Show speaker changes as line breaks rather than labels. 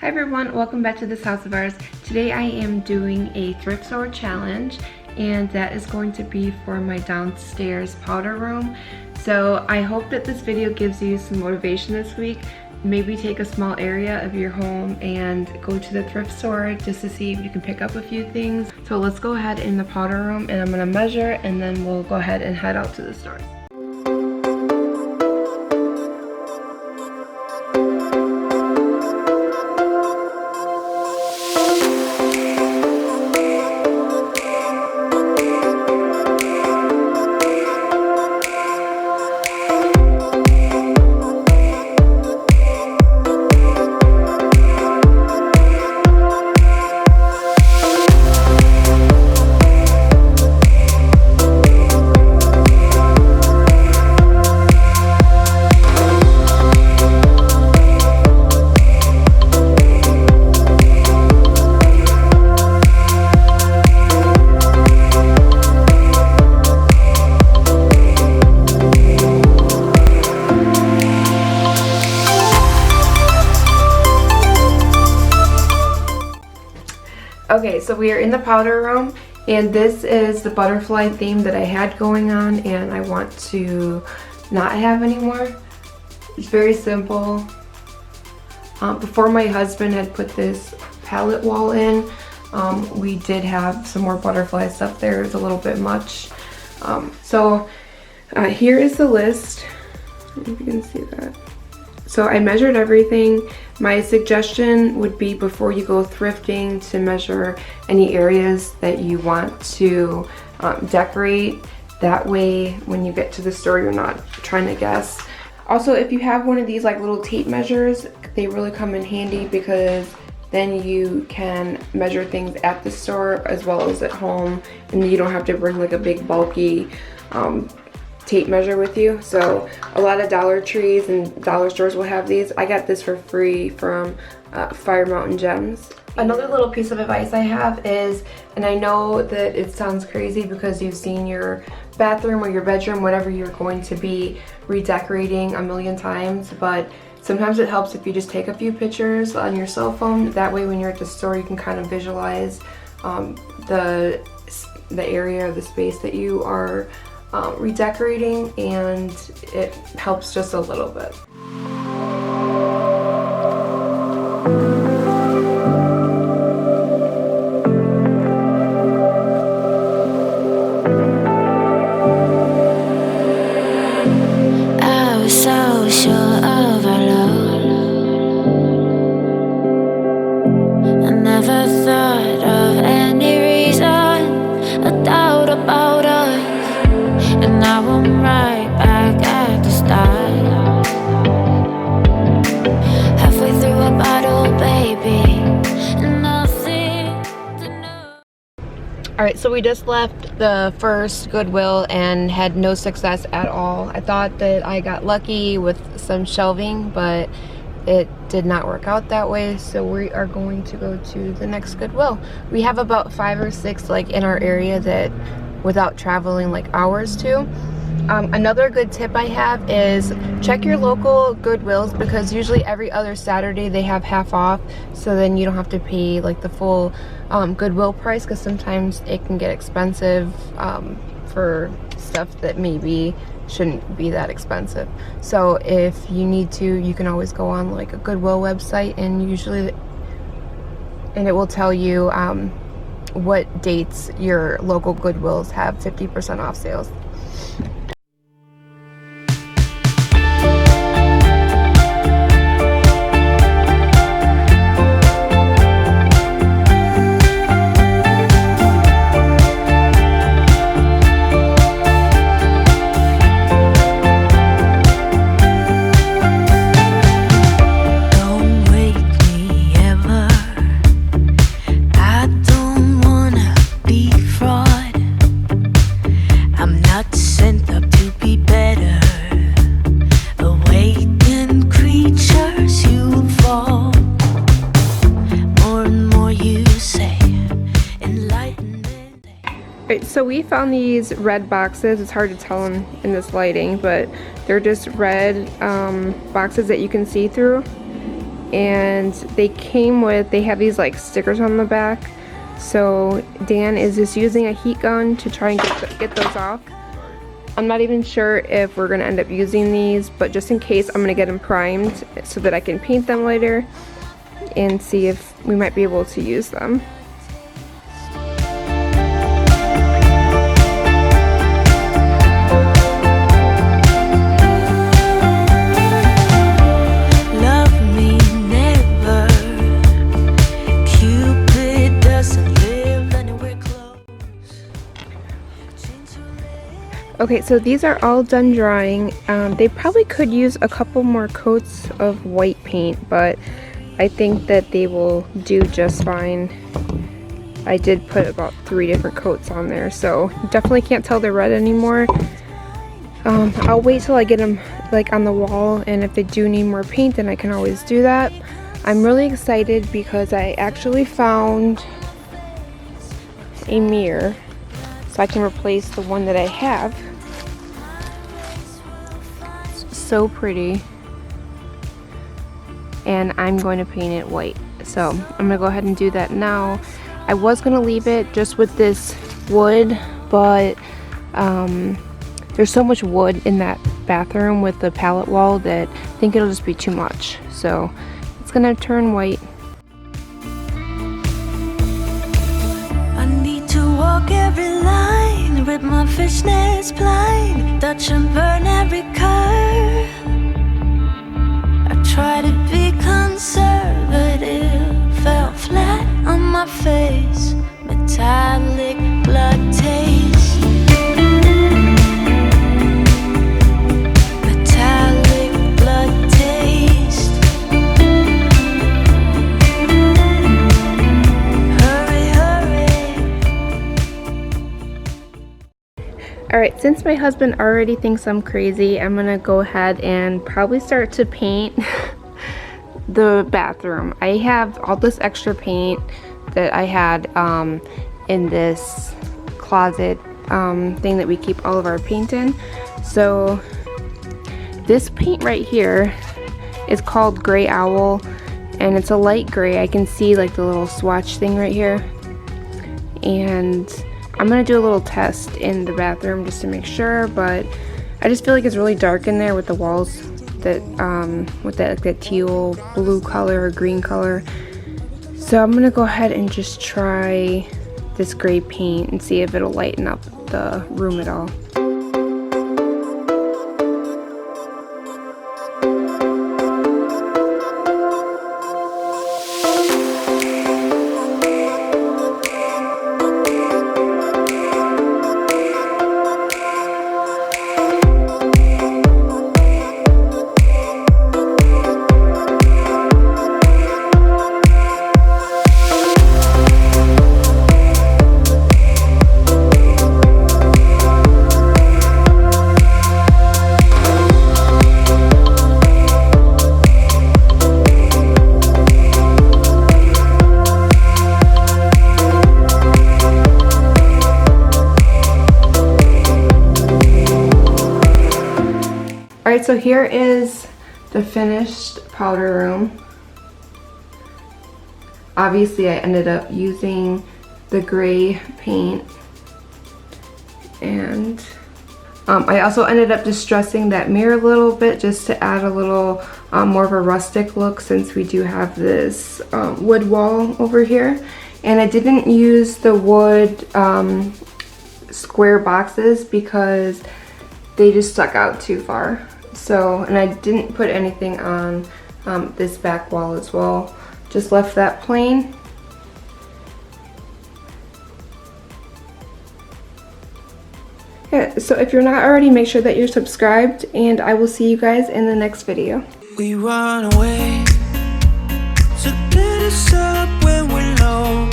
Hi everyone, welcome back to this house of ours. Today I am doing a thrift store challenge, and that is going to be for my downstairs powder room. So I hope that this video gives you some motivation this week. Maybe take a small area of your home and go to the thrift store just to see if you can pick up a few things. So let's go ahead in the powder room and I'm gonna measure, and then we'll go ahead and head out to the store. Okay, so we are in the powder room, and this is the butterfly theme that I had going on and I want to not have anymore. It's very simple. Before my husband had put this palette wall in, we did have some more butterfly stuff there. It's a little bit much. Here is the list. I don't know if you can see that. So I measured everything. My suggestion would be before you go thrifting to measure any areas that you want to decorate. That way when you get to the store you're not trying to guess. Also, if you have one of these like little tape measures, they really come in handy because then you can measure things at the store as well as at home, and you don't have to bring like a big bulky tape measure with you. So a lot of Dollar Trees and dollar stores will have these. I got this for free from Fire Mountain Gems. Another little piece of advice I have is, and I know that it sounds crazy because you've seen your bathroom or your bedroom, whatever you're going to be redecorating a million times, but sometimes it helps if you just take a few pictures on your cell phone. That way when you're at the store you can kind of visualize the area or the space that you are redecorating, and it helps just a little bit.
I was so sure of our love. I never thought of any reason, a doubt about us. And now I'm right back at the start. Halfway through a bottle, baby, and nothing to know.
Alright, so we just left the first Goodwill and had no success at all. I thought that I got lucky with some shelving, but it did not work out that way, so we are going to go to the next Goodwill. We have about 5 or 6 like in our area that without traveling like hours to. Another good tip I have is check your local Goodwills, because usually every other Saturday they have half off, so then you don't have to pay like the full Goodwill price, because sometimes it can get expensive for stuff that maybe shouldn't be that expensive. So if you need to, you can always go on like a Goodwill website, and it will tell you what dates your local Goodwills have 50% off sales. Right, so we found these red boxes. It's hard to tell them in this lighting, but they're just red boxes that you can see through. and they have these like stickers on the back. So Dan is just using a heat gun to try and get those off. I'm not even sure if we're gonna end up using these, but just in case, I'm gonna get them primed so that I can paint them later and see if we might be able to use them. Okay, so these are all done drying. They probably could use a couple more coats of white paint, but I think that they will do just fine. I did put about 3 different coats on there, so definitely can't tell they're red anymore. I'll wait till I get them like on the wall, and if they do need more paint, then I can always do that. I'm really excited because I actually found a mirror, so I can replace the one that I have. It's so pretty. And I'm going to paint it white. So I'm gonna go ahead and do that now. I was gonna leave it just with this wood, but there's so much wood in that bathroom with the palette wall that I think it'll just be too much. So it's gonna turn white.
Walk every line, rip my fishnets blind, touch and burn every curve. I try to be conservative, fell flat on my face, metallic blood taste. Metallic blood taste.
Alright, since my husband already thinks I'm crazy, I'm gonna go ahead and probably start to paint the bathroom. I have all this extra paint that I had in this closet thing that we keep all of our paint in. So this paint right here is called Gray Owl, and it's a light gray. I can see like the little swatch thing right here, and I'm gonna do a little test in the bathroom just to make sure, but I just feel like it's really dark in there with the walls that with that like that teal blue color or green color. So I'm gonna go ahead and just try this gray paint and see if it'll lighten up the room at all. Alright, so here is the finished powder room. Obviously I ended up using the gray paint, and I also ended up distressing that mirror a little bit just to add a little more of a rustic look, since we do have this wood wall over here. And I didn't use the wood square boxes because they just stuck out too far. So, and I didn't put anything on this back wall as well. Just left that plain. Yeah, so if you're not already, make sure that you're subscribed, and I will see you guys in the next video.
We run away to get us up when we're low.